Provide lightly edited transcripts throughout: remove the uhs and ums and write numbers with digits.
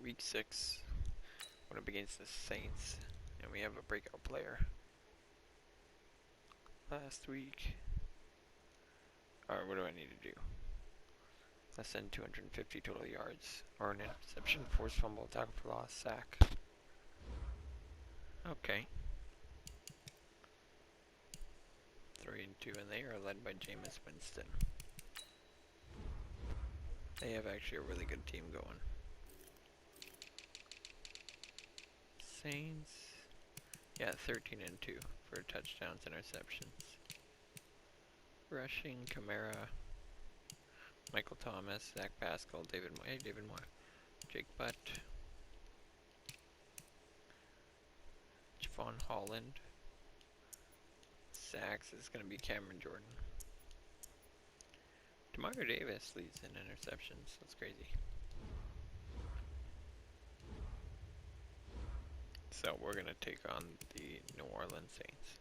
Week 6. Went up against the Saints, and we have a breakout player. Last week. Alright, what do I need to do? Less than 250 total yards, or an interception, forced fumble, tackle for loss, sack. Okay. 3 and 2, and they are led by Jameis Winston. They have actually a really good team going. Saints, yeah, 13 and 2 for touchdowns, interceptions. Rushing, Kamara, Michael Thomas, Zach Pascal, David Moore, Jake Butt, Javon Holland. Sacks is going to be Cameron Jordan. Demario Davis leads in interceptions. That's crazy. So we're going to take on the New Orleans Saints.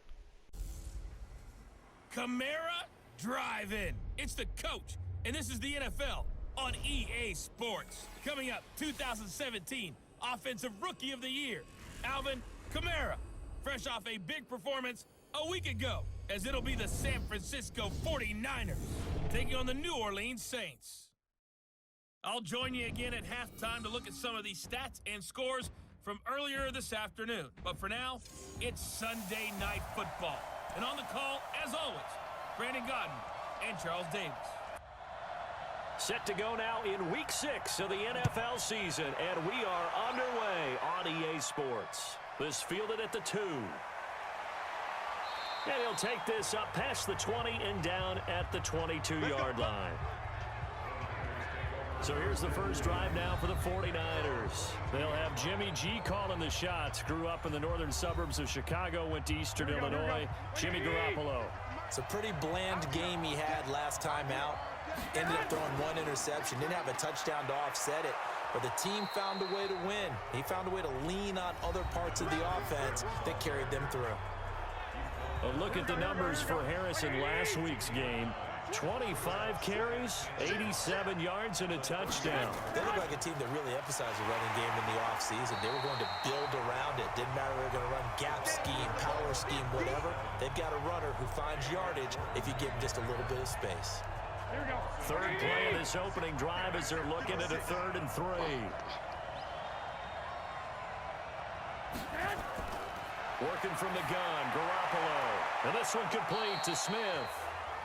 Kamara Drive-In. It's the coach, and this is the NFL on EA Sports. Coming up, 2017 Offensive Rookie of the Year, Alvin Kamara, fresh off a big performance a week ago, as it'll be the San Francisco 49ers taking on the New Orleans Saints. I'll join you again at halftime to look at some of these stats and scores from earlier this afternoon. But for now, it's Sunday Night Football. And on the call, as always, Brandon Godden and Charles Davis. Set to go now in Week 6 of the NFL season, and we are underway on EA Sports. This fielded at the 2. And he'll take this up past the 20 and down at the 22-yard line. So here's the first drive now for the 49ers. They'll have Jimmy G calling the shots. Grew up in the northern suburbs of Chicago, went to Eastern Illinois. Jimmy Garoppolo. It's a pretty bland game he had last time out. Ended up throwing one interception. Didn't have a touchdown to offset it. But the team found a way to win. He found a way to lean on other parts of the offense that carried them through. A look at the numbers for Harrison last week's game. 25 carries, 87 yards, and a touchdown. They look like a team that really emphasized the running game in the offseason. They were going to build around it. Didn't matter if they were going to run gap scheme, power scheme, whatever. They've got a runner who finds yardage if you give him just a little bit of space. Third play of this opening drive as they're looking at a 3rd and 3. Working from the gun, Garoppolo. And this one complete to Smith.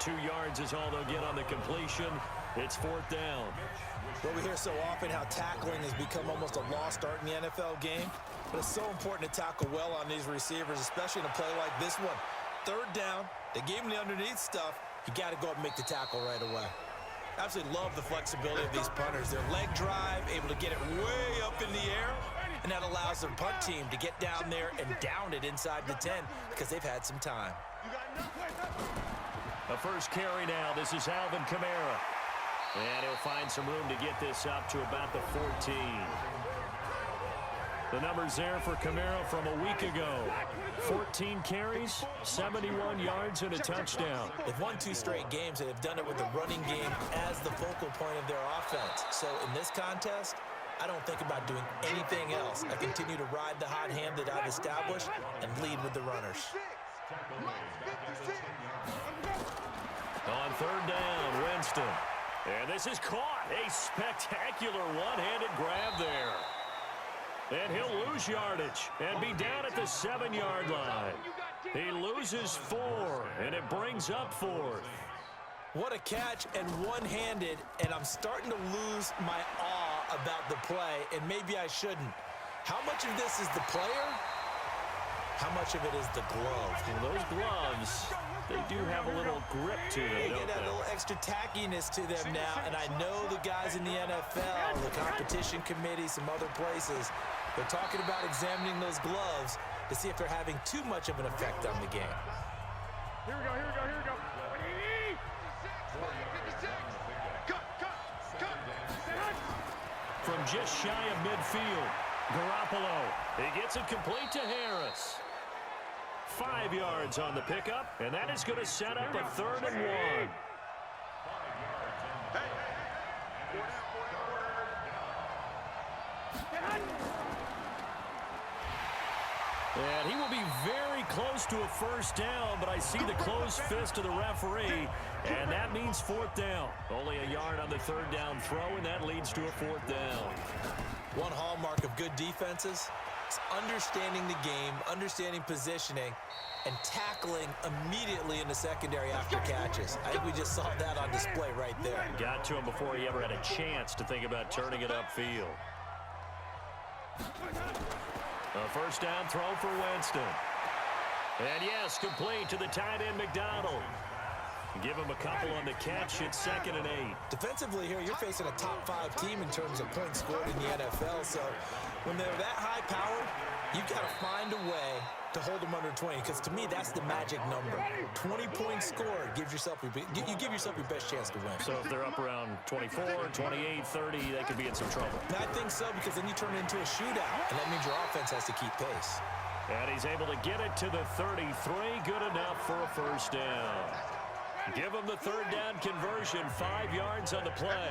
2 yards is all they'll get on the completion. It's 4th down. Well, we hear so often how tackling has become almost a lost art in the NFL game. But it's so important to tackle well on these receivers, especially in a play like this one. 3rd down, they gave him the underneath stuff. You got to go up and make the tackle right away. Absolutely love the flexibility of these punters. Their leg drive, able to get it way up in the air, and that allows their punt team to get down there and down it inside the 10 because they've had some time. The first carry now. This is Alvin Kamara. And he'll find some room to get this up to about the 14. The numbers there for Kamara from a week ago. 14 carries, 71 yards, and a touchdown. They've won 2 straight games, and they've done it with the running game as the focal point of their offense. So in this contest, I don't think about doing anything else. I continue to ride the hot hand that I've established and lead with the runners. On 3rd down, Winston. And this is caught. A spectacular one-handed grab there. And he'll lose yardage and be down at the 7-yard line. He loses 4, and it brings up 4th. What a catch, and one-handed, and I'm starting to lose my awe about the play, and maybe I shouldn't. How much of this is the player? How much of it is the glove? Well, those gloves, they do have a little grip to them, They don't get that they? little extra tackiness to them now, and I know the guys in the NFL, the competition committee, some other places, they're talking about examining those gloves to see if they're having too much of an effect on the game. Here we go, here we go, here we go. From just shy of midfield, Garoppolo. He gets it complete to Harris. 5 yards on the pickup, and that is going to set up a 3rd and 1. And he will be very close to a first down, but I see the closed fist of the referee, and that means fourth down. Only a yard on the third down throw, and that leads to a fourth down. One hallmark of good defenses is understanding the game, understanding positioning, and tackling immediately in the secondary after catches. I think we just saw that on display right there. Got to him before he ever had a chance to think about turning it upfield. A first down throw for Winston. And yes, complete to the tight end McDonald. Give him a couple on the catch. It's 2nd and 8. Defensively here, you're facing a top-5 team in terms of points scored in the NFL. So when they're that high-powered, you've got to find a way to hold them under 20. Because to me, that's the magic number. 20 points scored gives yourself you give yourself your best chance to win. So if they're up around 24, 28, 30, they could be in some trouble. And I think so, because then you turn it into a shootout, and that means your offense has to keep pace. And he's able to get it to the 33. Good enough for a first down. Give them the third down conversion, 5 yards on the play.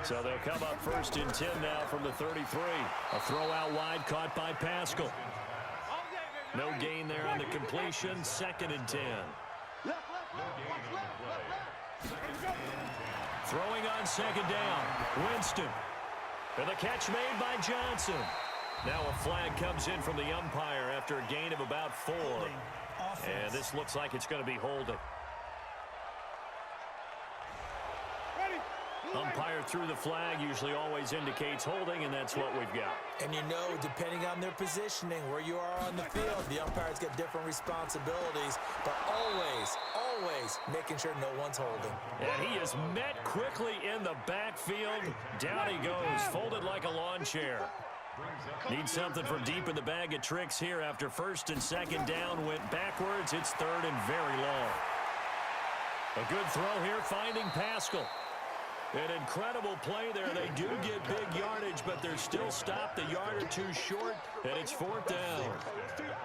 So they'll come up 1st and 10 now from the 33. A throw out wide caught by Pascal. No gain there on the completion, 2nd and 10. Throwing on 2nd down, Winston. And the catch made by Johnson. Now a flag comes in from the umpire after a gain of about 4. And this looks like it's going to be holding. Umpire threw the flag, usually always indicates holding, and that's what we've got. And you know, depending on their positioning, where you are on the field, the umpires get different responsibilities, but always making sure no one's holding. And he is met quickly in the backfield. Down he goes, folded like a lawn chair. Needs something from deep in the bag of tricks here after 1st and 2nd down. Went backwards, it's 3rd and very long. A good throw here, finding Pascal. An incredible play there. They do get big yardage, but they're still stopped a yard or 2 short, and it's 4th down.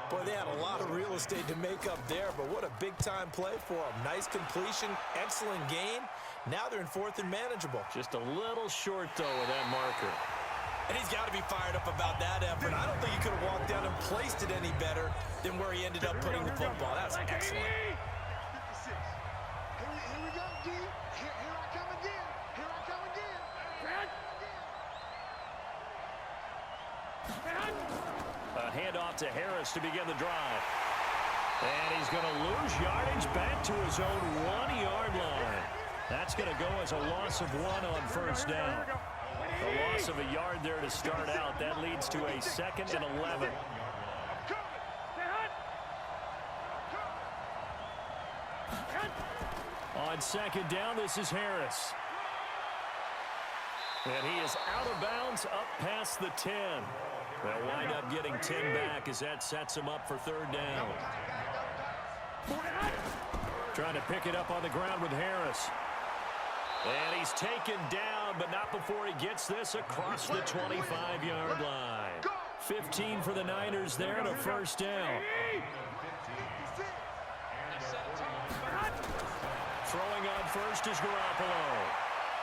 Boy, they had a lot of real estate to make up there, but what a big-time play for them. Nice completion, excellent gain. Now they're in 4th and manageable. Just a little short, though, of that marker. And he's got to be fired up about that effort. I don't think he could have walked down and placed it any better than where he ended up putting the football. That's excellent. A handoff to Harris to begin the drive. And he's going to lose yardage back to his own 1-yard line. That's going to go as a loss of 1 on 1st down. A loss of a yard there to start out. That leads to a 2nd and 11. On 2nd down, this is Harris. And he is out of bounds up past the 10. They'll wind up getting 10 back as that sets him up for 3rd down. Trying to pick it up on the ground with Harris. And he's taken down, but not before he gets this across the 25-yard line. 15 for the Niners there and a 1st down. Throwing on 1st is Garoppolo.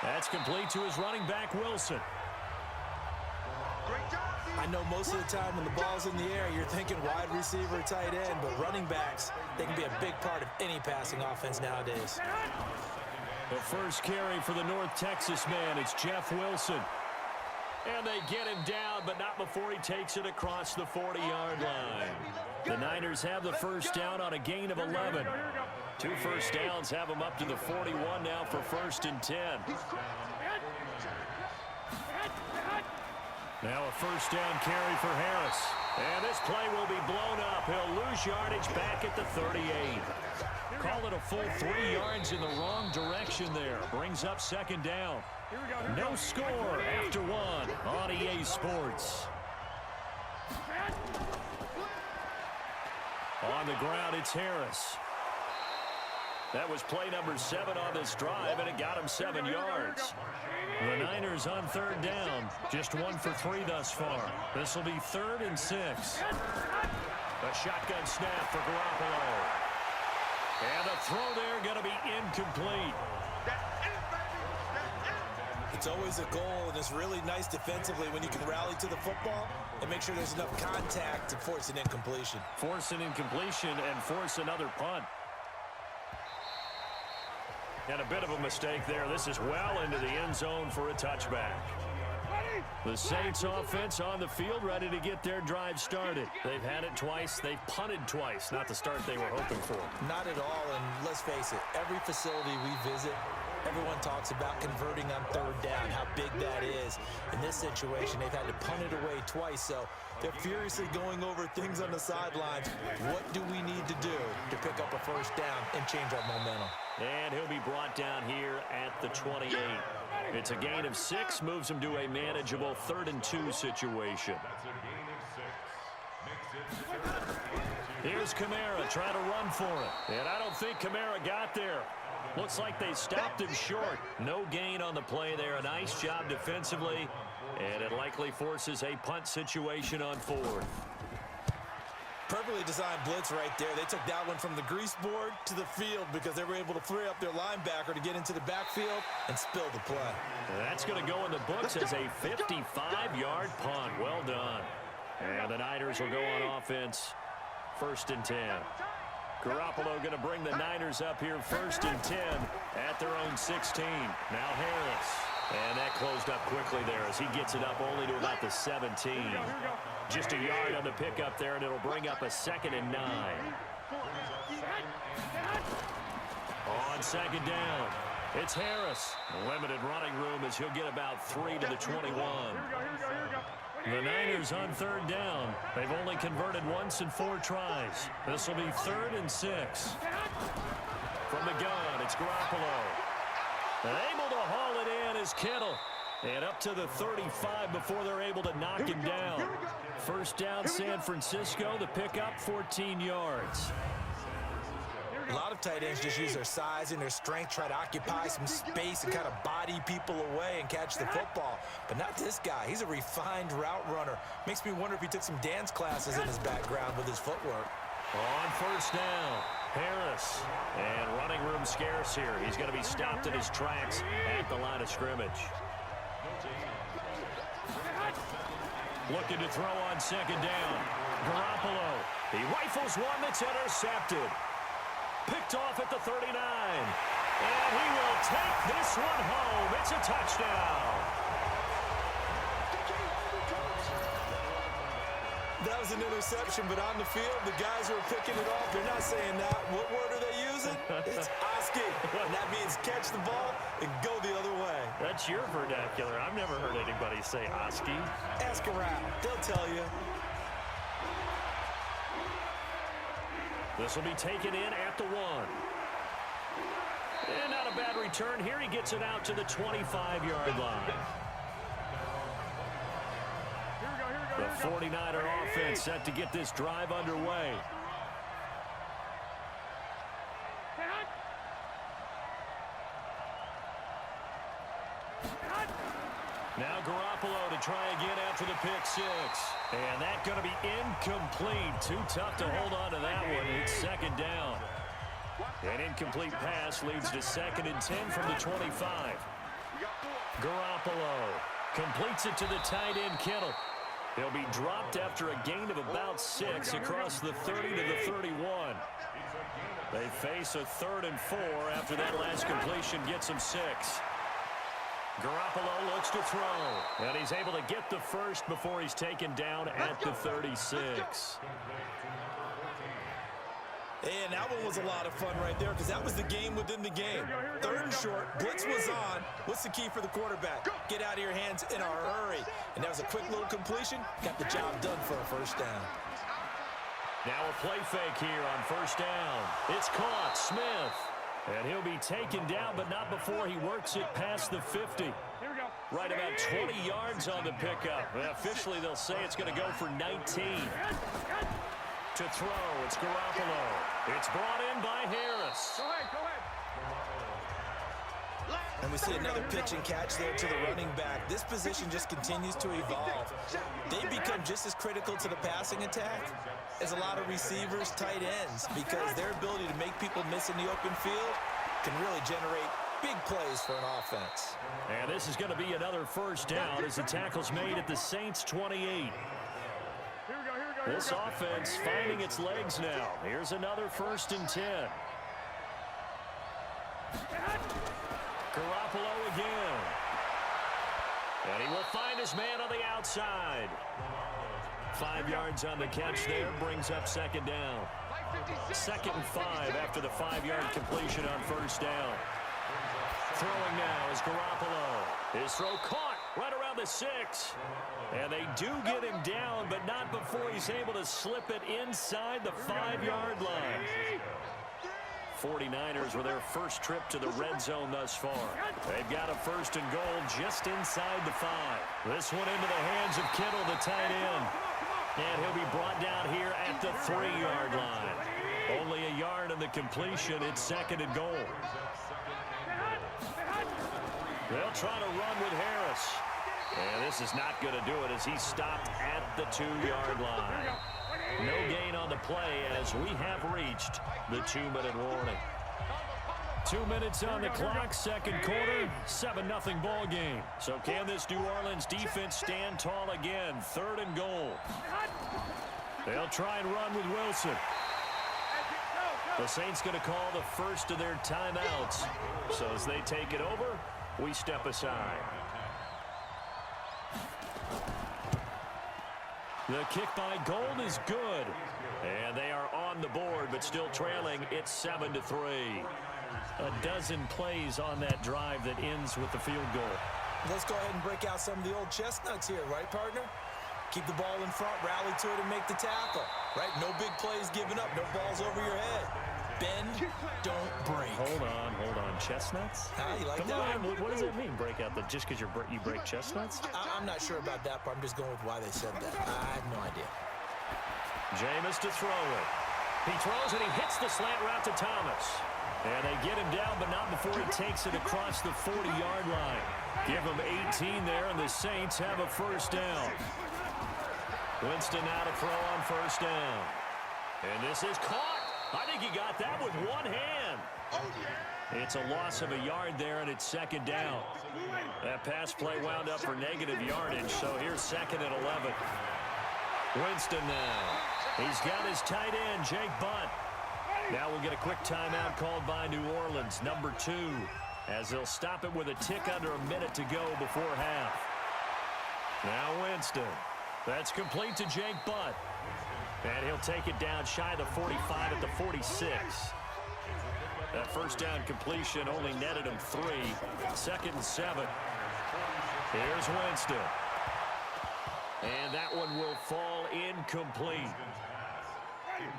That's complete to his running back, Wilson. I know most of the time when the ball's in the air, you're thinking wide receiver, tight end, but running backs, they can be a big part of any passing offense nowadays. The first carry for the North Texas man, it's Jeff Wilson. And they get him down, but not before he takes it across the 40-yard line. The Niners have the 1st down on a gain of 11. 2 first downs have them up to the 41 now for 1st and 10. Now a 1st down carry for Harris. And this play will be blown up. He'll lose yardage back at the 38. Call it a full 3 yards in the wrong direction there. Brings up 2nd down. No score after 1 on EA Sports. On the ground, it's Harris. That was play number 7 on this drive, and it got him 7 yards. The Niners on 3rd down. Just 1 for 3 thus far. This will be 3rd and 6. A shotgun snap for Garoppolo. And the throw there going to be incomplete. It's always a goal, and it's really nice defensively when you can rally to the football and make sure there's enough contact to force an incompletion. Force an incompletion and force another punt. And a bit of a mistake there. This is well into the end zone for a touchback. The Saints offense on the field, ready to get their drive started. They've had it twice. They've punted twice. Not the start they were hoping for. Not at all, and let's face it, every facility we visit, everyone talks about converting on third down, how big that is. In this situation, they've had to punt it away twice, so they're furiously going over things on the sidelines. What do we need to do to pick up a first down and change our momentum? And he'll be brought down here at the 28. It's a gain of 6, moves him to a manageable 3rd and 2 situation. Here's Kamara trying to run for it. And I don't think Kamara got there. Looks like they stopped him short. No gain on the play there. A nice job defensively. And it likely forces a punt situation on 4th. Perfectly designed blitz right there. They took that one from the grease board to the field because they were able to free up their linebacker to get into the backfield and spill the play. That's going to go in the books as a 55-yard punt. Well done. And the Niners will go on offense. 1st and 10. Garoppolo going to bring the Niners up here 1st and 10 at their own 16. Now Harris. And that closed up quickly there as he gets it up only to about the 17. Just a yard on the pickup there, and it'll bring up a 2nd and 9. On 2nd down, it's Harris. Limited running room as he'll get about 3 to the 21. The Niners on 3rd down. They've only converted once in 4 tries. This will be 3rd and 6. From the gun, it's Garoppolo. Able to haul it in is Kittle. And up to the 35 before they're able to knock him down. 1st down, San Francisco. The pickup, 14 yards. A lot of tight ends just use their size and their strength, try to occupy some space and kind of body people away and catch the football. But not this guy. He's a refined route runner. Makes me wonder if he took some dance classes in his background with his footwork. On 1st down, Harris. And running room scarce here. He's going to be stopped in his tracks at the line of scrimmage. Looking to throw on 2nd down. Garoppolo. He rifles one that's intercepted. Picked off at the 39. And he will take this one home. It's a touchdown. That was an interception, but on the field, the guys who are picking it off, they're not saying that. What word are they using? It's Oski. And that means catch the ball and go the other way. That's your vernacular. I've never heard anybody say Oski. Ask around. They'll tell you. This will be taken in at the 1. And not a bad return here. He gets it out to the 25-yard line. The 49er offense set to get this drive underway. Now Garoppolo to try again after the pick 6. And that's going to be incomplete. Too tough to hold on to that one. It's 2nd down. An incomplete pass leads to 2nd and 10 from the 25. Garoppolo completes it to the tight end Kittle. He'll be dropped after a gain of about 6 across the 30 to the 31. They face a 3rd and 4 after that last completion gets him 6. Garoppolo looks to throw, and he's able to get the first before he's taken down at the 36. And that one was a lot of fun right there because that was the game within the game. 3rd and short, blitz was on. What's the key for the quarterback? Get out of your hands in a hurry. And that was a quick little completion. Got the job done for a 1st down. Now a play fake here on 1st down. It's caught, Smith. And he'll be taken down, but not before he works it past the 50. Right about 20 yards on the pickup. And officially, they'll say it's going to go for 19. To throw, it's Garoppolo. It's brought in by Harris. Go ahead. And we see another pitch and catch there to the running back. This position just continues to evolve. They become just as critical to the passing attack as a lot of receivers, tight ends, because their ability to make people miss in the open field can really generate Big plays for an offense. And this is going to be another first down as the tackle's made at the Saints 28. Here we go, here we go. This offense finding its legs now. Here's another 1st and 10. Garoppolo again. And he will find his man on the outside. 5 yards on the catch there, brings up 2nd down. 2nd and 5 after the 5-yard completion on 1st down. Throwing now is Garoppolo. His throw caught right around the 6. And they do get him down, but not before he's able to slip it inside the 5-yard line. 49ers with their first trip to the red zone thus far. They've got a 1st and goal just inside the 5. This one into the hands of Kittle, the tight end. And he'll be brought down here at the 3-yard line. Only a yard on the completion. It's 2nd and goal. They'll try to run with Harris. And this is not going to do it as he's stopped at the 2-yard line. No gain on the play as we have reached the 2-minute warning. 2 minutes on the clock, 2nd quarter, 7-0 ball game. So can this New Orleans defense stand tall again? 3rd and goal. They'll try and run with Wilson. The Saints going to call the first of their timeouts. So as they take it over, we step aside. The kick by Gold is good. And they are on the board, but still trailing. It's 7-3. A dozen plays on that drive that ends with the field goal. Let's go ahead and break out some of the old chestnuts here, right, partner? Keep the ball in front, rally to it, and make the tackle, right? No big plays given up, no balls over your head. Bend, don't break. Hold on. Chestnuts? You like Come that? on, what does it mean, break out? Just because you break chestnuts? I'm not sure about that part. I'm just going with why they said that. I have no idea. Jameis to throw it. He throws and he hits the slant route to Thomas. And they get him down, but not before he takes it across the 40-yard line. Give him 18 there, and the Saints have a 1st down. Winston now to throw on 1st down. And this is caught. I think he got that with one hand. It's a loss of a yard there, and it's 2nd down. That pass play wound up for negative yardage, so here's 2nd and 11. Winston now. He's got his tight end, Jake Butt. Now we'll get a quick timeout called by New Orleans, number 2, as they'll stop it with a tick under a minute to go before half. Now Winston. That's complete to Jake Butt. And he'll take it down shy of the 45 at the 46. That 1st down completion only netted him 3. 2nd and 7. Here's Winston. And that one will fall incomplete.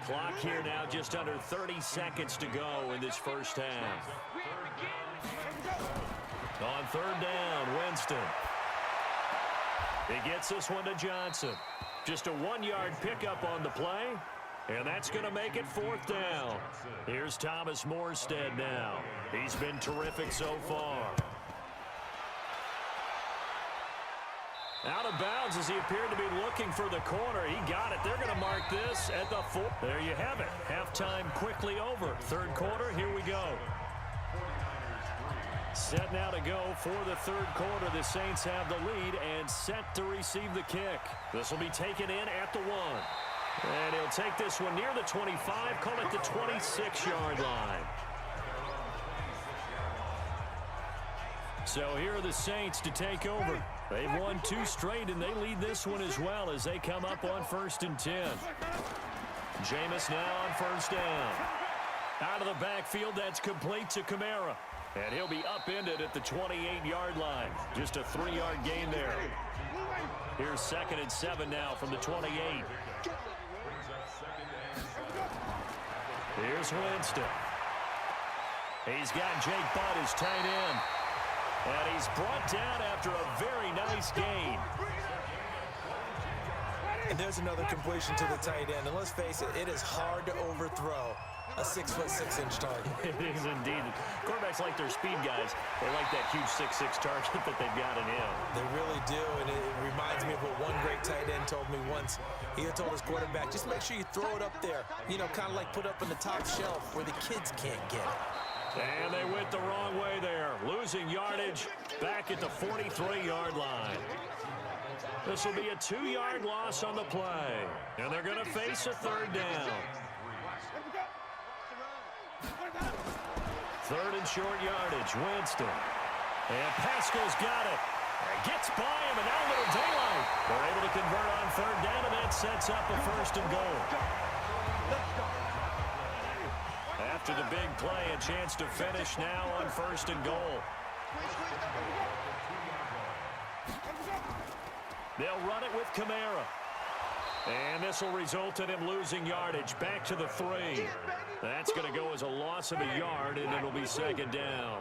Clock here now just under 30 seconds to go in this 1st half. On 3rd down, Winston. He gets this one to Johnson. Just a 1-yard pickup on the play. And that's going to make it 4th down. Here's Thomas Morstead now. He's been terrific so far. Out of bounds as he appeared to be looking for the corner. He got it. They're going to mark this at the 4. There you have it. Halftime quickly over. 3rd quarter, here we go. Set now to go for the 3rd quarter. The Saints have the lead and set to receive the kick. This will be taken in at the 1. And he'll take this one near the 25, call it the 26-yard line. So here are the Saints to take over. They've won 2 straight, and they lead this one as well as they come up on 1st and 10. Jameis now on 1st down. Out of the backfield, that's complete to Kamara. And he'll be upended at the 28-yard line. Just a 3-yard gain there. Here's 2nd and 7 now from the 28. Here's Winston. He's got Jake Butt, his tight end. And he's brought down after a very nice gain. And there's another completion to the tight end. And let's face it, it is hard to overthrow a 6'6" target. It is indeed. Quarterbacks like their speed guys. They like that huge 6'6" target that they've got in him. They really do, and it reminds me of what one great tight end told me once. He had told his quarterback, just make sure you throw it up there. You know, kind of like put up on the top shelf where the kids can't get it. And they went the wrong way there, losing yardage back at the 43-yard line. This will be a 2-yard loss on the play, and they're going to face a third down. Third and short yardage, Winston. And Pascal's got it. And gets by him, and now a little daylight. They're able to convert on third down, and that sets up a first and goal. After the big play, a chance to finish now on first and goal. They'll run it with Kamara. And this will result in him losing yardage back to the 3. That's going to go as a loss of a yard, and it'll be second down.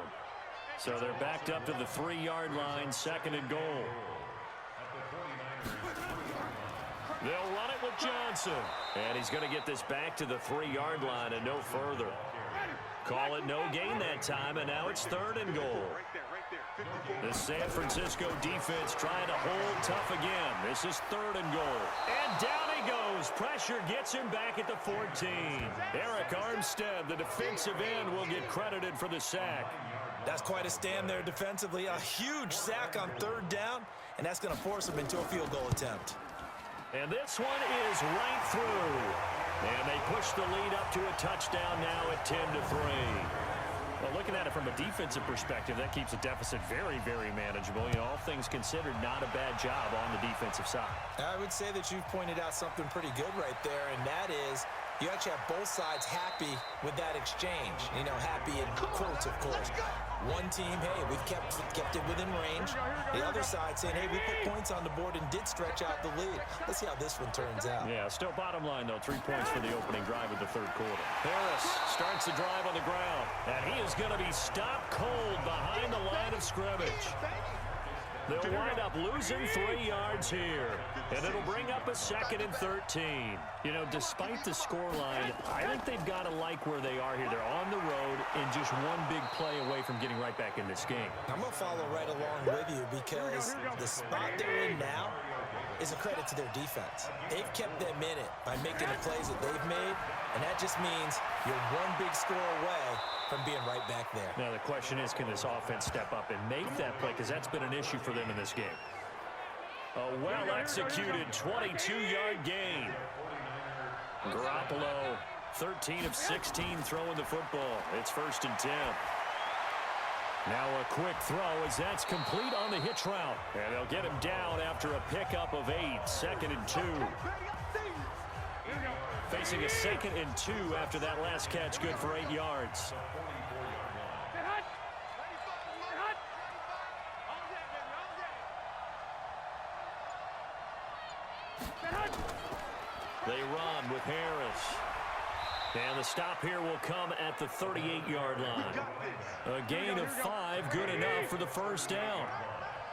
So they're backed up to the 3-yard line, second and goal. They'll run it with Johnson. And he's going to get this back to the 3-yard line and no further. Call it no gain that time, and now it's third and goal. The San Francisco defense trying to hold tough again. This is third and goal. And down he goes. Pressure gets him back at the 14. Eric Armstead, the defensive end, will get credited for the sack. That's quite a stand there defensively. A huge sack on third down, and that's going to force him into a field goal attempt. And this one is right through. And they push the lead up to a touchdown now at 10-3. Well, looking at it from a defensive perspective, that keeps the deficit very, very manageable. You know, all things considered, not a bad job on the defensive side. I would say that you've pointed out something pretty good right there, and that is you actually have both sides happy with that exchange. You know, happy in quotes, of course. One team, hey, we've kept it within range. The other side saying, hey, we put points on the board and did stretch out the lead. Let's see how this one turns out. Yeah, still bottom line, though, 3 points for the opening drive of the third quarter. Harris starts the drive on the ground, and he is going to be stopped cold behind the line of scrimmage. They'll wind up losing 3 yards here, and it'll bring up a second and 13. You know, despite the scoreline, I think they've got to like where they are here. They're on the road and just one big play away from getting right back in this game. I'm going to follow right along with you because the spot they're in now is a credit to their defense. They've kept them in it by making the plays that they've made, and that just means you're one big score away from being right back there. Now the question is, can this offense step up and make that play? Because that's been an issue for them in this game. A well-executed 22-yard gain. Garoppolo, 13 of 16 throwing the football. It's first and 10. Now a quick throw as that's complete on the hitch route. And they'll get him down after a pickup of 8, second and 2. Facing a second and 2 after that last catch, good for 8 yards. They run with Harris. And the stop here will come at the 38-yard line. A gain of 5, good enough for the first down.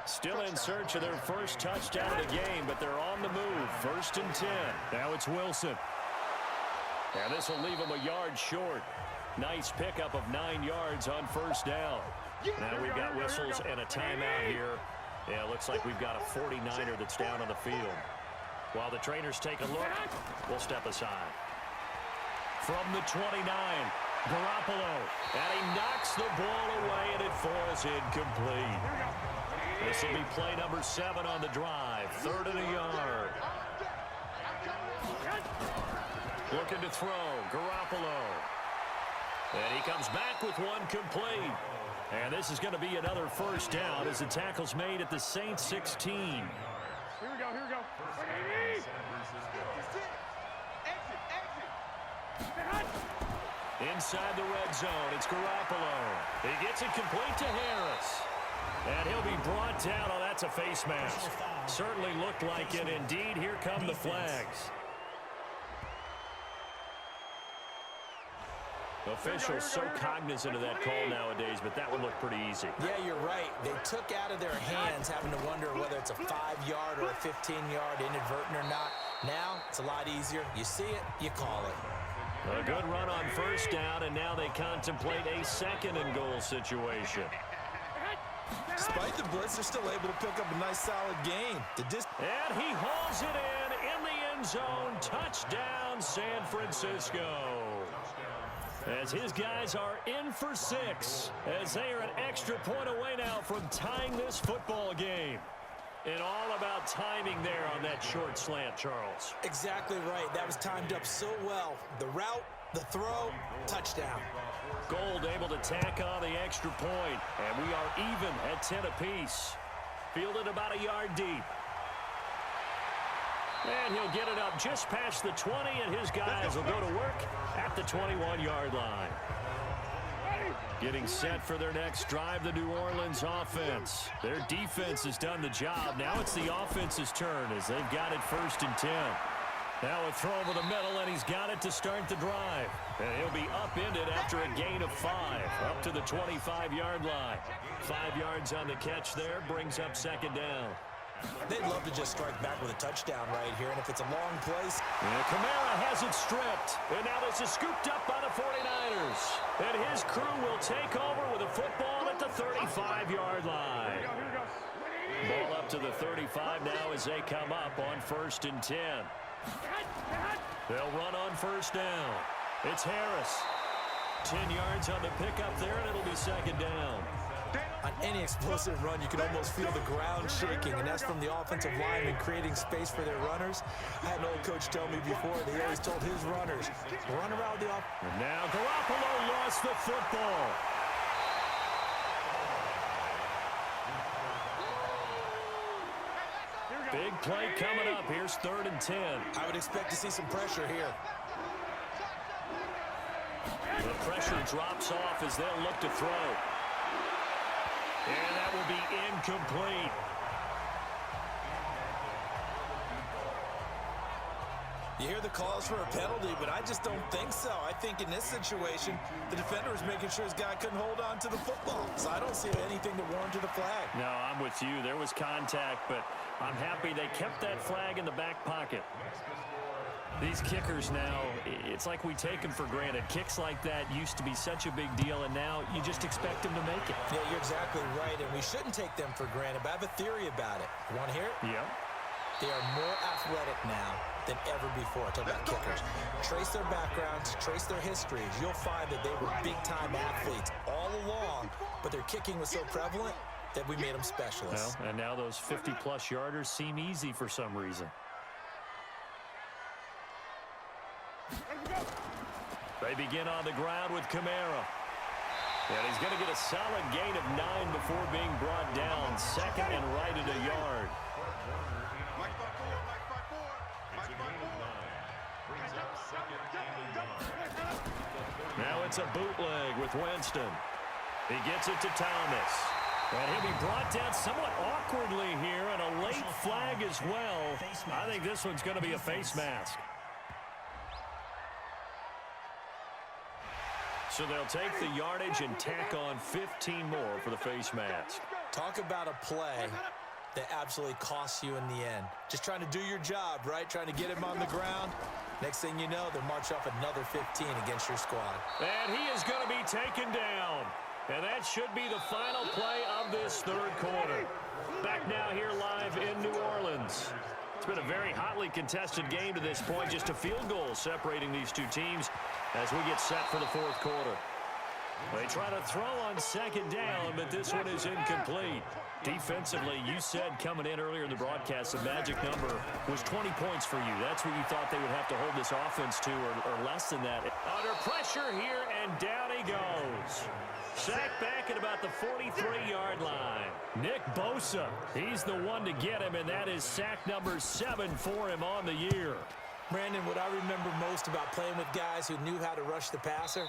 Still in search of their first touchdown of the game, but they're on the move. First and 10. Now it's Wilson. And this will leave them a yard short. Nice pickup of 9 yards on first down. Now we've got whistles and a timeout here. Yeah, it looks like we've got a 49er that's down on the field. While the trainers take a look, we'll step aside. From the 29, Garoppolo. And he knocks the ball away, and it falls incomplete. This will be play number 7 on the drive. 3rd and a yard. Looking to throw, Garoppolo. And he comes back with one complete. And this is going to be another first down as the tackle's made at the Saints 16. Here we go, here we go. Inside the red zone, it's Garoppolo. He gets it complete to Harris. And he'll be brought down. Oh, that's a face mask. Certainly looked like it. Indeed, here come the flags. Officials so cognizant of that call nowadays, but that one looked pretty easy. Yeah, you're right. They took out of their hands having to wonder whether it's a 5-yard or a 15-yard inadvertent or not. Now, it's a lot easier. You see it, you call it. A good run on first down, and now they contemplate a second and goal situation. Despite the blitz, they're still able to pick up a nice solid gain. And he hauls it in the end zone. Touchdown, San Francisco. as his guys are in for 6, as they are an extra point away now from tying this football game. And all about timing there on that short slant, Charles. Exactly right. That was timed up so well. The route, the throw, touchdown. Gold able to tack on the extra point, and we are even at 10 apiece. Fielded about a yard deep. And he'll get it up just past the 20, and his guys will go to work at the 21-yard line. Getting set for their next drive, the New Orleans offense. Their defense has done the job. Now it's the offense's turn as they've got it 1st and 10. Now a throw over the middle, and he's got it to start the drive. And he'll be upended after a gain of 5, up to the 25-yard line. 5 yards on the catch there, brings up 2nd down. They'd love to just strike back with a touchdown right here, and if it's a long place. And Kamara has it stripped, and now this is scooped up by the 49ers. And his crew will take over with a football at the 35-yard line. Ball up to the 35 now as they come up on 1st and 10. They'll run on 1st down. It's Harris. 10 yards on the pickup there, and it'll be 2nd down. On any explosive run, you can almost feel the ground shaking, and that's from the offensive linemen creating space for their runners. I had an old coach tell me before that he always told his runners, run around the offense. And now Garoppolo lost the football. Big play coming up. Here's 3rd and 10. I would expect to see some pressure here. The pressure drops off as they'll look to throw. And that will be incomplete. You hear the calls for a penalty, but I just don't think so. I think in this situation, the defender was making sure his guy couldn't hold on to the football. So I don't see anything to warrant the flag. No, I'm with you. There was contact, but I'm happy they kept that flag in the back pocket. These kickers now, it's like we take them for granted. Kicks like that used to be such a big deal, and now you just expect them to make it. Yeah, you're exactly right, and we shouldn't take them for granted, but I have a theory about it. You want to hear it? Yeah. They are more athletic now than ever before. Talk about kickers. Trace their backgrounds, trace their histories. You'll find that they were big-time athletes all along, but their kicking was so prevalent that we made them specialists. Well, and now those 50-plus yarders seem easy for some reason. They begin on the ground with Kamara. And he's going to get a solid gain of 9 before being brought down. 2nd and right at a yard. Now it's a bootleg with Winston. He gets it to Thomas. And he'll be brought down somewhat awkwardly here, and a late flag as well. I think this one's going to be a face mask. So they'll take the yardage and tack on 15 more for the face mask. Talk about a play that absolutely costs you in the end. Just trying to do your job, right? Trying to get him on the ground. Next thing you know, they'll march off another 15 against your squad. And he is going to be taken down. And that should be the final play of this 3rd quarter. Back now here live in New Orleans. It's been a very hotly contested game to this point. Just a field goal separating these two teams as we get set for the 4th quarter. They try to throw on 2nd down, but this one is incomplete. Defensively, you said coming in earlier in the broadcast, the magic number was 20 points for you. That's what you thought they would have to hold this offense to, or less than that. Under pressure here, and down he goes. Sacked back at about the 43-yard line. Nick Bosa, he's the one to get him, and that is sack number 7 for him on the year. Brandon, what I remember most about playing with guys who knew how to rush the passer,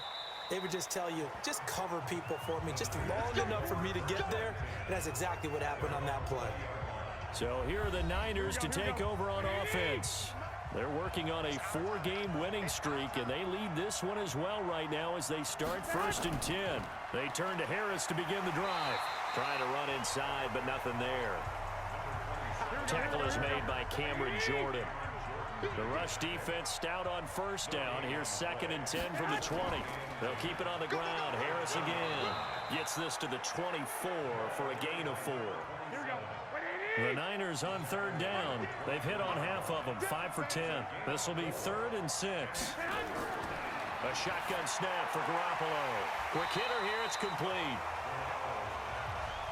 they would just tell you, just cover people for me, just long enough for me to get there. And that's exactly what happened on that play. So here are the Niners to take over on offense. They're working on a 4-game winning streak, and they lead this one as well right now as they start 1st and 10. They turn to Harris to begin the drive. Trying to run inside, but nothing there. Tackle is made by Cameron Jordan. The rush defense stout on 1st down. Here's 2nd and 10 from the 20. They'll keep it on the ground. Harris again. Gets this to the 24 for a gain of 4. The Niners on 3rd down. They've hit on half of them, 5 for 10. This will be 3rd and 6. A shotgun snap for Garoppolo. Quick hitter here. It's complete.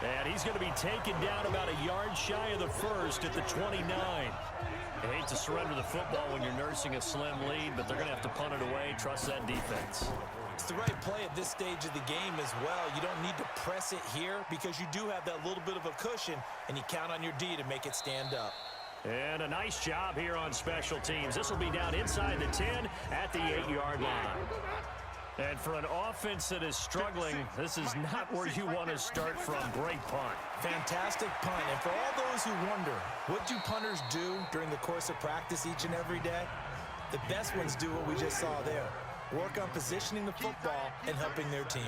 And he's going to be taken down about a yard shy of the first at the 29. I hate to surrender the football when you're nursing a slim lead, but they're going to have to punt it away. Trust that defense. It's the right play at this stage of the game as well. You don't need to press it here because you do have that little bit of a cushion, and you count on your D to make it stand up. And a nice job here on special teams. This will be down inside the 10 at the 8-yard line. And for an offense that is struggling, this is not where you want to start from. Great punt. Fantastic punt. And for all those who wonder, what do punters do during the course of practice each and every day? The best ones do what we just saw there. Work on positioning the football and helping their team.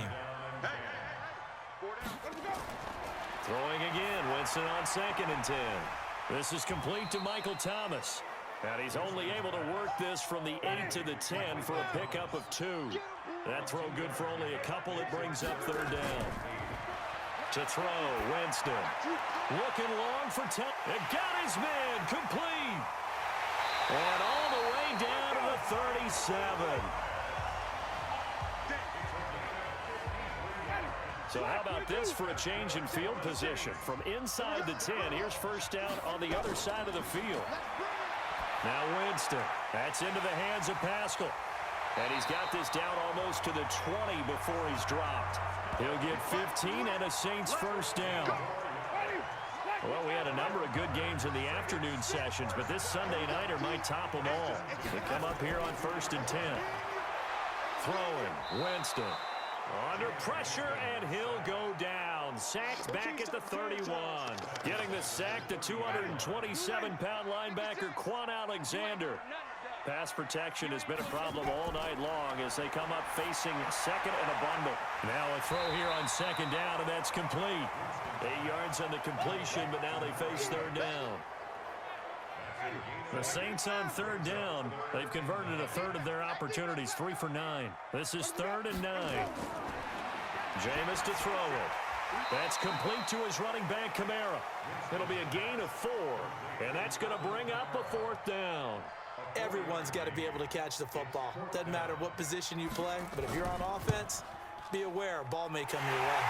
Throwing again. Winston on 2nd and 10. This is complete to Michael Thomas. And he's only able to work this from the 8 to the 10 for a pickup of 2. That throw good for only a couple. It brings up 3rd down. To throw, Winston. Looking long for Thomas. And got his man complete. And all the way down to the 37. So how about this for a change in field position? From inside the 10, here's 1st down on the other side of the field. Now Winston. That's into the hands of Pascal. And he's got this down almost to the 20 before he's dropped. He'll get 15 and a Saints 1st down. Well, we had a number of good games in the afternoon sessions, but this Sunday nighter might top them all. They come up here on 1st and 10. Throwing, Winston. Under pressure, and he'll go down. Sacked back at the 31. Getting the sack, the 227-pound linebacker, Quan Alexander. Pass protection has been a problem all night long as they come up facing 2nd and a bundle. Now a throw here on 2nd down, and that's complete. 8 yards on the completion, but now they face 3rd down. The Saints on 3rd down. They've converted a 3rd of their opportunities, 3 for 9. This is 3rd and 9. Jameis to throw it. That's complete to his running back, Kamara. It'll be a gain of 4, and that's going to bring up a 4th down. Everyone's got to be able to catch the football. Doesn't matter what position you play, but if you're on offense, be aware a ball may come your way.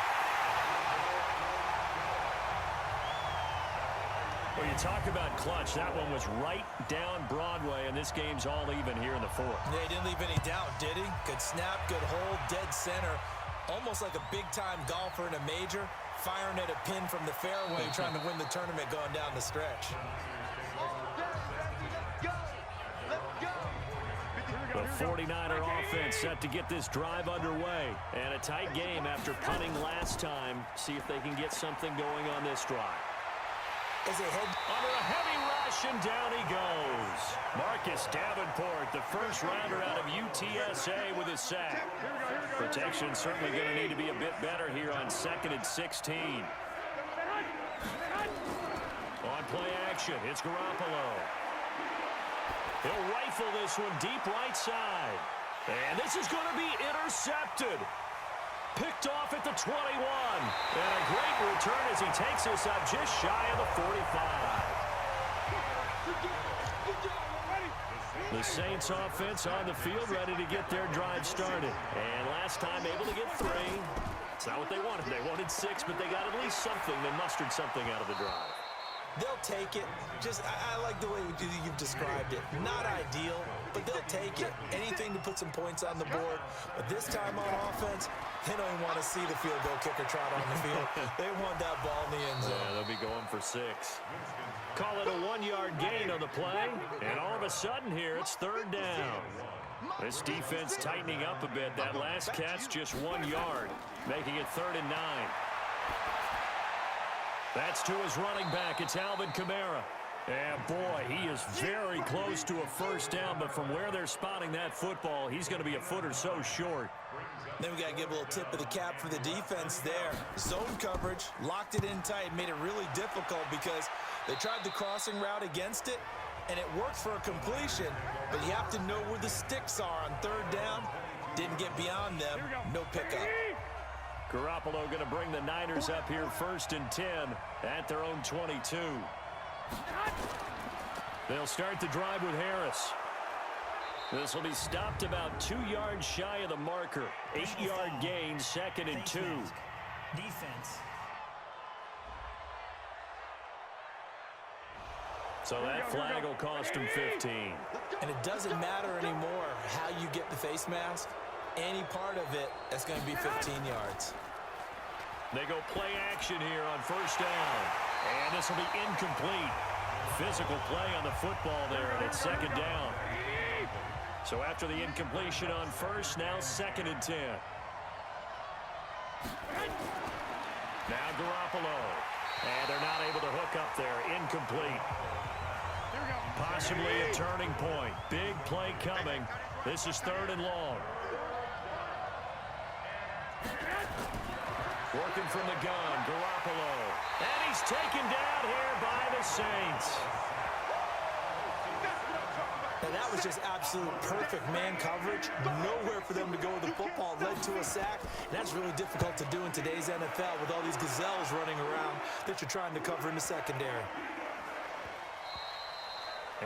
Well, you talk about clutch. That one was right down Broadway, and this game's all even here in the 4th. Yeah, he didn't leave any doubt, did he? Good snap, good hold, dead center. Almost like a big-time golfer in a major, firing at a pin from the fairway, trying to win the tournament going down the stretch. The 49er offense set to get this drive underway. And a tight game after punting last time. See if they can get something going on this drive. As they head under a heavy rush, and down he goes. Marcus Davenport, the 1st rounder out of UTSA with a sack. Protection certainly going to need to be a bit better here on 2nd and 16. On play action, it's Garoppolo. He'll rifle this one deep right side. And this is going to be intercepted. Picked off at the 21. And a great return as he takes this up just shy of the 45. The Saints offense on the field ready to get their drive started. And last time able to get 3. It's not what they wanted. They wanted 6, but they got at least something. They mustered something out of the drive. They'll take it. I like the way you've described it. Not ideal, but they'll take it. Anything to put some points on the board. But this time on offense, they don't even want to see the field goal kicker trot on the field. They want that ball in the end zone. Yeah, they'll be going for 6. Call it a 1-yard gain on the play. And all of a sudden here, it's 3rd down. This defense tightening up a bit. That last catch just 1 yard, making it 3rd and 9. That's to his running back. It's Alvin Kamara. And boy, he is very close to a 1st down, but from where they're spotting that football, he's going to be a foot or so short. Then we got to give a little tip of the cap for the defense there. Zone coverage, locked it in tight, made it really difficult because they tried the crossing route against it, and it worked for a completion, but you have to know where the sticks are on 3rd down. Didn't get beyond them, no pickup. Garoppolo going to bring the Niners up here 1st and 10 at their own 22. They'll start the drive with Harris. This will be stopped about 2 yards shy of the marker. 8-yard gain, 2nd and 2. Defense. So that flag will cost him 15. And it doesn't matter anymore how you get the face mask. Any part of it, that's going to be 15 yards. They go play action here on 1st down. And this will be incomplete. Physical play on the football there, and it's 2nd down. So after the incompletion on 1st, now 2nd and 10. Now Garoppolo. And they're not able to hook up there. Incomplete. Possibly a turning point. Big play coming. This is 3rd and long. Working from the gun, Garoppolo. And he's taken down here by the Saints. And that was just absolute perfect man coverage. Nowhere for them to go with the football. Led to a sack. And that's really difficult to do in today's NFL with all these gazelles running around that you're trying to cover in the secondary.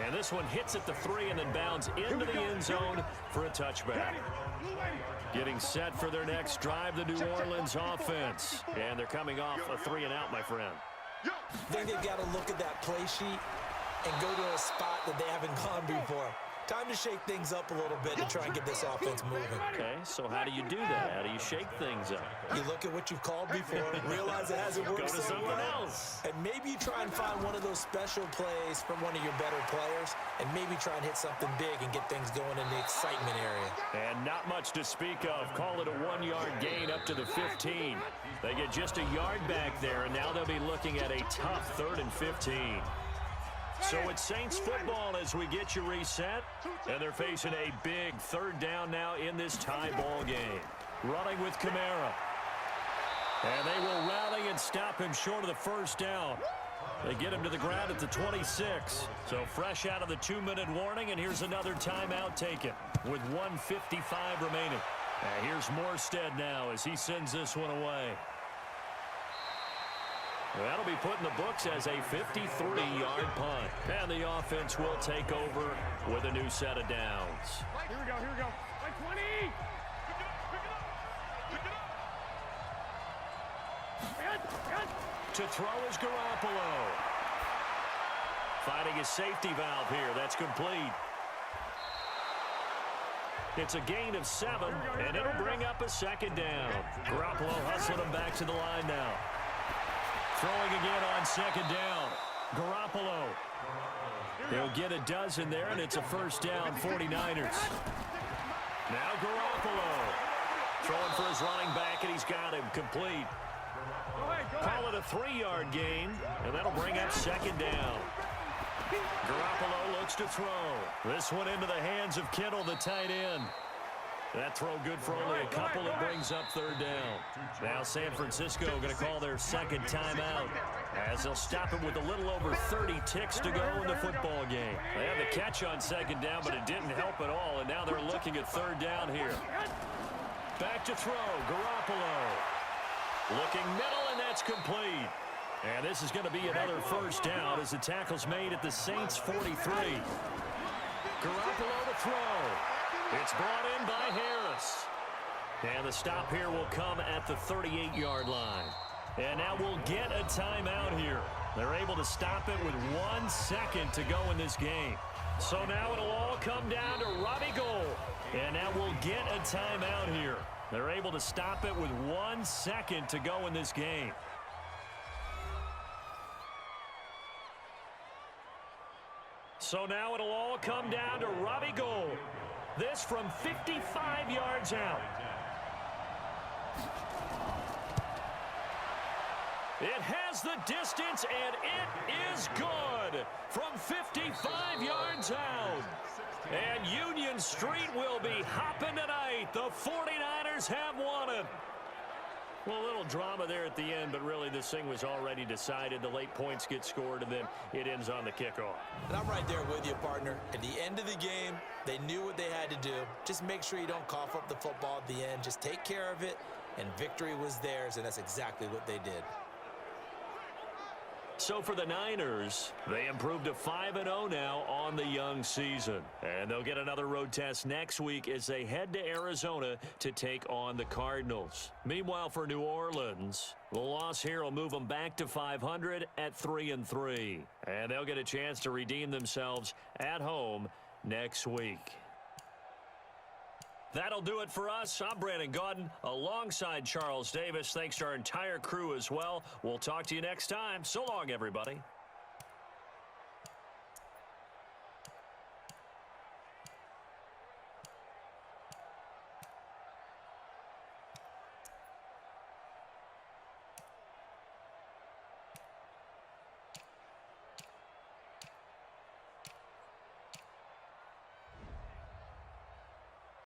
And this one hits at the 3 and then bounds into the end zone for a touchback. Getting set for their next drive, the New Orleans offense. And they're coming off a 3-and-out, my friend. I think they've got to look at that play sheet and go to a spot that they haven't gone before. Time to shake things up a little bit and try and get this offense moving. Okay, so how do you do that? How do you shake things up? You look at what you've called before, realize it hasn't worked Go to so something well, else. and maybe you try and find one of those special plays from one of your better players, and maybe try and hit something big and get things going in the excitement area. And not much to speak of. Call it a 1-yard gain up to the 15. They get just a yard back there, and now they'll be looking at a tough 3rd and 15. So it's Saints football as we get you reset. And they're facing a big 3rd down now in this tie ball game. Running with Kamara. And they will rally and stop him short of the 1st down. They get him to the ground at the 26. So fresh out of the 2-minute warning, and here's another timeout taken with 1:55 remaining. And here's Morstead now as he sends this one away. That'll be put in the books as a 53-yard punt. And the offense will take over with a new set of downs. Here we go, here we go. Like 20! To throw is Garoppolo. Finding his safety valve here. That's complete. It's a gain of 7, and it'll bring up a 2nd down. Garoppolo hustling him back to the line now. Throwing again on 2nd down. Garoppolo. He'll get a dozen there, and it's a 1st down, 49ers. Now Garoppolo. Throwing for his running back, and he's got him complete. Call it a 3-yard gain, and that'll bring up 2nd down. Garoppolo looks to throw. This one into the hands of Kittle, the tight end. That throw good for only a couple. It brings up 3rd down. Now San Francisco going to call their 2nd timeout as they'll stop him with a little over 30 ticks to go in the football game. They had the catch on 2nd down, but it didn't help at all, and now they're looking at 3rd down here. Back to throw. Garoppolo. Looking middle, and that's complete. And this is going to be another 1st down as the tackle's made at the Saints 43. Garoppolo to throw. It's brought in by Harris. And the stop here will come at the 38-yard line. And now we'll get a timeout here. They're able to stop it with 1 second to go in this game. So now it'll all come down to Robbie Gould. And now we'll get a timeout here. They're able to stop it with 1 second to go in this game. So now it'll all come down to Robbie Gould. This from 55 yards out. It has the distance, and it is good from 55 yards out. And Union Street will be hopping tonight. The 49ers have won it. Well, a little drama there at the end, but really this thing was already decided. The late points get scored, and then it ends on the kickoff. And I'm right there with you, partner. At the end of the game, they knew what they had to do. Just make sure you don't cough up the football at the end. Just take care of it, and victory was theirs, and that's exactly what they did. So for the Niners, they improved to 5-0 now on the young season. And they'll get another road test next week as they head to Arizona to take on the Cardinals. Meanwhile, for New Orleans, the loss here will move them back to 500 at 3-3. And they'll get a chance to redeem themselves at home next week. That'll do it for us. I'm Brandon Gaudin alongside Charles Davis. Thanks to our entire crew as well. We'll talk to you next time. So long, everybody.